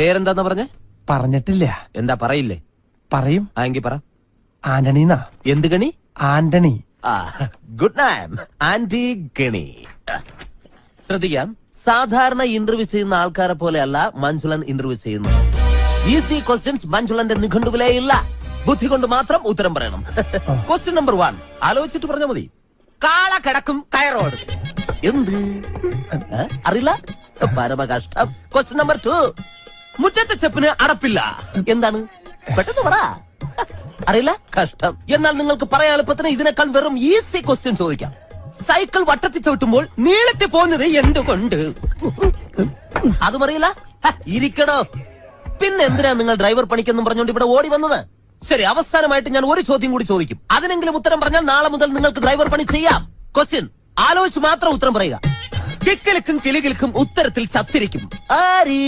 പേരെന്താന്ന് പറഞ്ഞേ? പറഞ്ഞിട്ടില്ല. എന്താ പറയില്ലേ? പറയും. എങ്കിൽ പറ. ആന്റണീന്നാ. എന്ത് ഗണി? ആന്റണി. Good name. ആന്റി ഗണി. ശ്രദ്ധിക്കാം, സാധാരണ ഇന്റർവ്യൂ ചെയ്യുന്ന ആൾക്കാരെ പോലെയല്ല മഞ്ജുളൻ ഇന്റർവ്യൂ ചെയ്യുന്നത്. ഈസി ക്വസ്റ്റ്യൻസ് മഞ്ജുളന്റെ നിഘണ്ടുവിലേ ഇല്ല. ബുദ്ധി കൊണ്ട് മാത്രം ഉത്തരം പറയണം. ക്വസ്റ്റ്യൻ നമ്പർ 1 ആലോചിച്ചിട്ട് പറഞ്ഞാൽ മതി. കാള കിടക്കും കയറോട്. എന്ത് അറിയില്ല? പരമകഷ്ടം. ക്വസ്റ്റ്യൻ നമ്പർ 2 മുറ്റത്തെ ചെപ്പിന് അടപ്പില്ല. എന്താണ്? പെട്ടെന്ന് പറ. അറിയില്ല? കഷ്ടം. എന്നാൽ നിങ്ങൾക്ക് പറയാൻ എളുപ്പത്തിന് ഇതിനേക്കാൾ വെറും ഈസി ക്വസ്റ്റ്യൻ ചോദിക്കാം. സൈക്കിൾ വട്ടത്തിൽ ചവിട്ടുമ്പോൾ നീളത്തിൽ പോകുന്നത് എന്തുകൊണ്ട്? അതും അറിയില്ല? ഇരിക്കടോ. പിന്നെ എന്തിനാ നിങ്ങൾ ഡ്രൈവർ പണിക്കെന്നും പറഞ്ഞുകൊണ്ട് ഇവിടെ ഓടി വന്നത്? ശരി, അവസാനമായിട്ട് ഞാൻ ഒരു ചോദ്യം കൂടി ചോദിക്കും. അതിനെങ്കിലും ഉത്തരം പറഞ്ഞാൽ നാളെ മുതൽ നിങ്ങൾക്ക് ഡ്രൈവർ പണി ചെയ്യാം. ക്വസ്റ്റ്യൻ ആലോചിച്ച് മാത്രം ഉത്തരം പറയുക. കിക്കിലിക്കും കിളികിൽക്കും ഉത്തരത്തിൽ ചത്തിരിക്കും. ആരി?